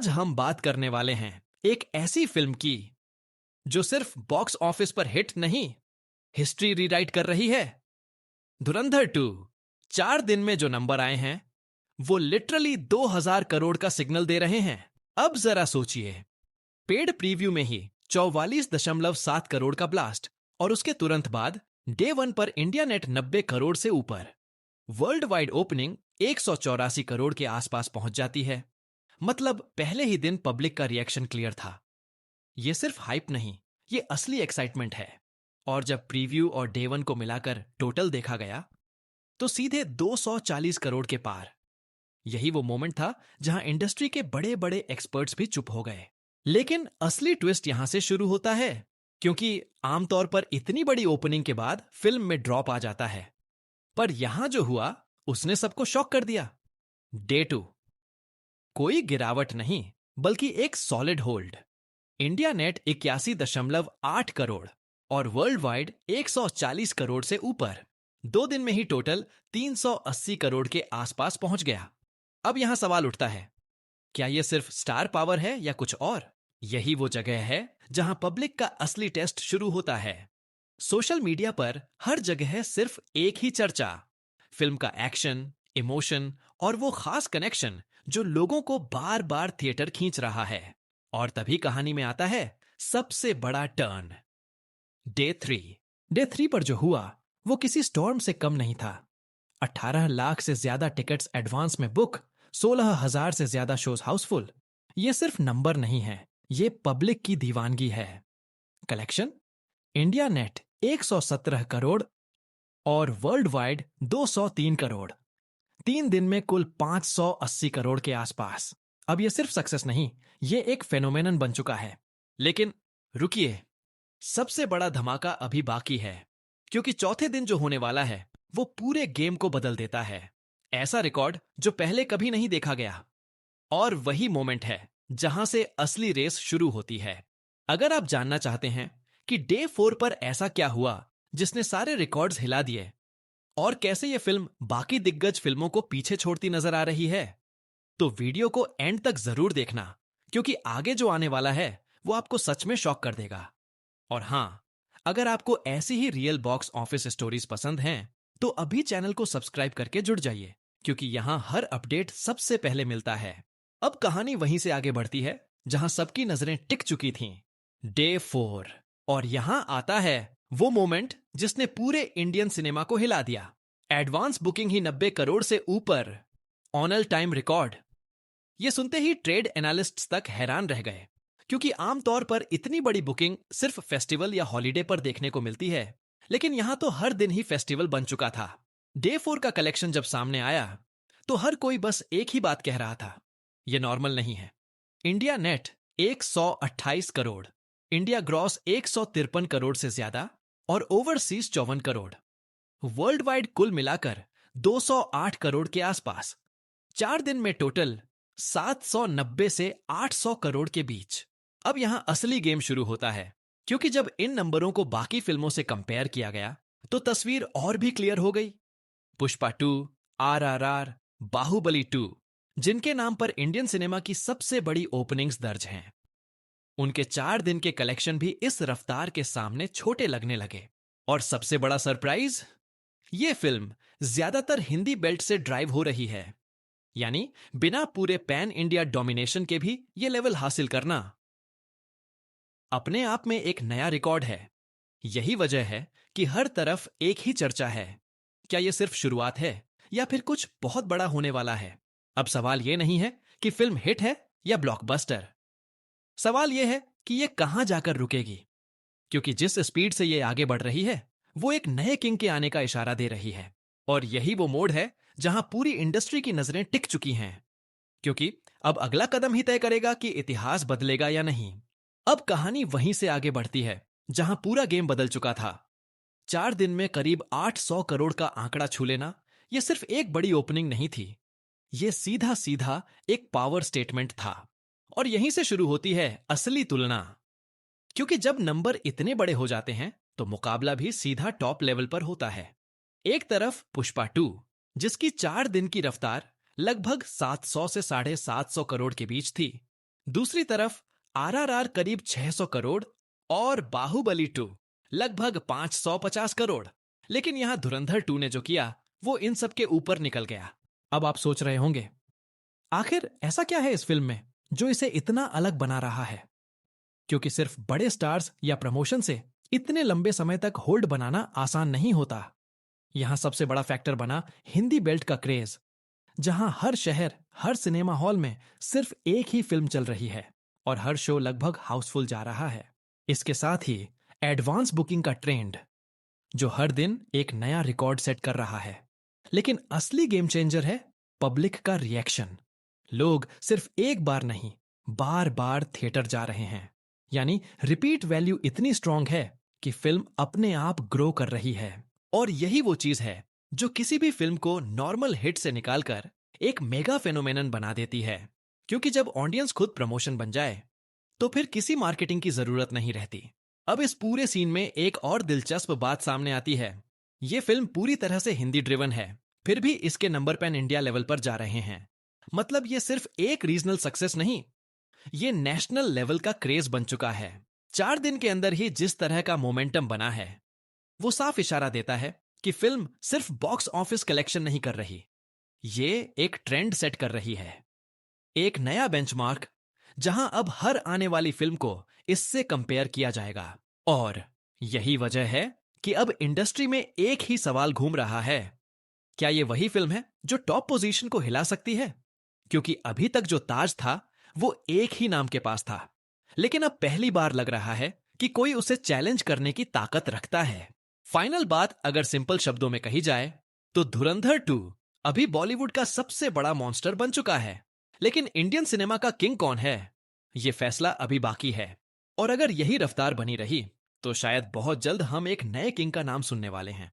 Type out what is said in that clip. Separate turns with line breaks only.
आज हम बात करने वाले हैं एक ऐसी फिल्म की जो सिर्फ बॉक्स ऑफिस पर हिट नहीं, हिस्ट्री रीराइट कर रही है। धुरंधर 2 4 दिन में जो नंबर आए हैं वो लिटरली 2000 करोड़ का सिग्नल दे रहे हैं। अब जरा सोचिए, पेड प्रीव्यू में ही 44.7 करोड़ का ब्लास्ट और उसके तुरंत बाद डे 1 पर इंडिया नेट 90 करोड़ से ऊपर, वर्ल्ड वाइड ओपनिंग 184 करोड़ के आसपास पहुंच जाती है। मतलब पहले ही दिन पब्लिक का रिएक्शन क्लियर था। ये सिर्फ हाइप नहीं, ये असली एक्साइटमेंट है। और जब प्रीव्यू और डे 1 को मिलाकर टोटल देखा गया तो सीधे 240 करोड़ के पार। यही वो मोमेंट था जहां इंडस्ट्री के बड़े बड़े एक्सपर्ट्स भी चुप हो गए। लेकिन असली ट्विस्ट यहां से शुरू होता है, क्योंकि आमतौर पर इतनी बड़ी ओपनिंग के बाद फिल्म में ड्रॉप आ जाता है, पर यहां जो हुआ उसने सबको शॉक कर दिया। डे 2 कोई गिरावट नहीं, बल्कि एक solid hold. India net 81.8 crore और वर्ल्ड वाइड 140 करोड़ से ऊपर। 2 दिन में ही टोटल 380 करोड़ के आसपास पहुंच गया। अब यहां सवाल उठता है, क्या यह सिर्फ स्टार पावर है या कुछ और? यही वो जगह है जहां पब्लिक का असली टेस्ट शुरू होता है। सोशल मीडिया पर हर जगह सिर्फ एक ही चर्चा, फिल्म का एक्शन, इमोशन और वो खास कनेक्शन जो लोगों को बार बार थिएटर खींच रहा है। और तभी कहानी में आता है सबसे बड़ा टर्न। डे 3 पर जो हुआ वो किसी स्टॉर्म से कम नहीं था। 18 लाख से ज्यादा टिकट्स एडवांस में बुक, 16,000 से ज्यादा शोज हाउसफुल। ये सिर्फ नंबर नहीं है, ये पब्लिक की दीवानगी है। कलेक्शन इंडिया नेट 117 करोड़ और वर्ल्ड वाइड 203 करोड़। 3 दिन में कुल 580 करोड़ के आसपास। अब ये सिर्फ सक्सेस नहीं, ये एक फेनोमेनन बन चुका है। लेकिन रुकिए, सबसे बड़ा धमाका अभी बाकी है, क्योंकि चौथे दिन जो होने वाला है वो पूरे गेम को बदल देता है। ऐसा रिकॉर्ड जो पहले कभी नहीं देखा गया। और वही मोमेंट है जहां से असली रेस शुरू होती है। अगर आप जानना चाहते हैं कि डे 4 पर ऐसा क्या हुआ जिसने सारे रिकॉर्ड्स हिला दिए और कैसे ये फिल्म बाकी दिग्गज फिल्मों को पीछे छोड़ती नजर आ रही है, तो वीडियो को एंड तक जरूर देखना, क्योंकि आगे जो आने वाला है वो आपको सच में शॉक कर देगा। और हां, अगर आपको ऐसी ही रियल बॉक्स ऑफिस स्टोरीज पसंद हैं तो अभी चैनल को सब्सक्राइब करके जुड़ जाइए, क्योंकि यहां हर अपडेट सबसे पहले मिलता है। अब कहानी वहीं से आगे बढ़ती है जहां सबकी नजरें टिक चुकी थीं। डे 4, और यहां आता है वो मोमेंट जिसने पूरे इंडियन सिनेमा को हिला दिया। एडवांस बुकिंग ही 90 करोड़ से ऊपर, ऑनल टाइम रिकॉर्ड। ये सुनते ही ट्रेड एनालिस्ट्स तक हैरान रह गए, क्योंकि आमतौर पर इतनी बड़ी बुकिंग सिर्फ फेस्टिवल या हॉलिडे पर देखने को मिलती है, लेकिन यहां तो हर दिन ही फेस्टिवल बन चुका था। डे 4 का कलेक्शन जब सामने आया तो हर कोई बस एक ही बात कह रहा था, ये नॉर्मल नहीं है। India net 128 crore, India gross 153 crore से ज्यादा और ओवरसीज 54 करोड़। वर्ल्ड वाइड कुल मिलाकर 208 करोड़ के आसपास। 4 दिन में टोटल 790 से 800 करोड़ के बीच। अब यहां असली गेम शुरू होता है, क्योंकि जब इन नंबरों को बाकी फिल्मों से कंपेयर किया गया तो तस्वीर और भी क्लियर हो गई। पुष्पा 2, RRR, बाहुबली 2, जिनके नाम पर इंडियन सिनेमा की सबसे बड़ी ओपनिंग्स दर्ज हैं, उनके 4 दिन के कलेक्शन भी इस रफ्तार के सामने छोटे लगने लगे। और सबसे बड़ा सरप्राइज, ये फिल्म ज्यादातर हिंदी बेल्ट से ड्राइव हो रही है, यानी बिना पूरे पैन इंडिया डोमिनेशन के भी ये लेवल हासिल करना अपने आप में एक नया रिकॉर्ड है। यही वजह है कि हर तरफ एक ही चर्चा है, क्या यह सिर्फ शुरुआत है या फिर कुछ बहुत बड़ा होने वाला है? अब सवाल यह नहीं है कि फिल्म हिट है या ब्लॉकबस्टर, सवाल यह है कि यह कहां जाकर रुकेगी, क्योंकि जिस स्पीड से यह आगे बढ़ रही है वो एक नए किंग के आने का इशारा दे रही है। और यही वो मोड़ है जहां पूरी इंडस्ट्री की नजरें टिक चुकी हैं, क्योंकि अब अगला कदम ही तय करेगा कि इतिहास बदलेगा या नहीं। अब कहानी वहीं से आगे बढ़ती है जहां पूरा गेम बदल चुका था। 4 दिन में करीब 800 करोड़ का आंकड़ा छू लेना यह सिर्फ एक बड़ी ओपनिंग नहीं थी, यह सीधा सीधा एक पावर स्टेटमेंट था। और यहीं से शुरू होती है असली तुलना, क्योंकि जब नंबर इतने बड़े हो जाते हैं तो मुकाबला भी सीधा टॉप लेवल पर होता है। एक तरफ पुष्पा 2, जिसकी 4 दिन की रफ्तार लगभग 700 से 750 करोड़ के बीच थी, दूसरी तरफ आरआरआर करीब 600 करोड़ और बाहुबली 2 लगभग 550 करोड़। लेकिन यहां धुरंधर 2 ने जो किया वो इन सब के ऊपर निकल गया। अब आप सोच रहे होंगे, आखिर ऐसा क्या है इस फिल्म में जो इसे इतना अलग बना रहा है? क्योंकि सिर्फ बड़े स्टार्स या प्रमोशन से इतने लंबे समय तक होल्ड बनाना आसान नहीं होता। यहां सबसे बड़ा फैक्टर बना हिंदी बेल्ट का क्रेज, जहां हर शहर, हर सिनेमा हॉल में सिर्फ एक ही फिल्म चल रही है और हर शो लगभग हाउसफुल जा रहा है। इसके साथ ही एडवांस बुकिंग का ट्रेंड, जो हर दिन एक नया रिकॉर्ड सेट कर रहा है। लेकिन असली गेम चेंजर है पब्लिक का रिएक्शन। लोग सिर्फ एक बार नहीं, बार बार थिएटर जा रहे हैं। यानी रिपीट वैल्यू इतनी स्ट्रांग है कि फिल्म अपने आप ग्रो कर रही है। और यही वो चीज है जो किसी भी फिल्म को नॉर्मल हिट से निकालकर एक मेगा फेनोमेनन बना देती है। क्योंकि जब ऑडियंस खुद प्रमोशन बन जाए तो फिर किसी मार्केटिंग की जरूरत नहीं रहती। अब इस पूरे सीन में एक और दिलचस्प बात सामने आती है। ये फिल्म पूरी तरह से हिंदी ड्रिवन है, फिर भी इसके नंबर पैन इंडिया लेवल पर जा रहे हैं। मतलब ये सिर्फ एक रीजनल सक्सेस नहीं, ये नेशनल लेवल का क्रेज बन चुका है। 4 दिन के अंदर ही जिस तरह का मोमेंटम बना है वो साफ इशारा देता है कि फिल्म सिर्फ बॉक्स ऑफिस कलेक्शन नहीं कर रही, ये एक ट्रेंड सेट कर रही है, एक नया बेंचमार्क, जहां अब हर आने वाली फिल्म को इससे कंपेयर किया जाएगा। और यही वजह है कि अब इंडस्ट्री में एक ही सवाल घूम रहा है, क्या ये वही फिल्म है जो टॉप पोजीशन को हिला सकती है? क्योंकि अभी तक जो ताज था वो एक ही नाम के पास था, लेकिन अब पहली बार लग रहा है कि कोई उसे चैलेंज करने की ताकत रखता है। फाइनल बात अगर सिंपल शब्दों में कही जाए तो धुरंधर 2 अभी बॉलीवुड का सबसे बड़ा मॉन्स्टर बन चुका है। लेकिन इंडियन सिनेमा का किंग कौन है, ये फैसला अभी बाकी है। और अगर यही रफ्तार बनी रही तो शायद बहुत जल्द हम एक नए किंग का नाम सुनने वाले हैं।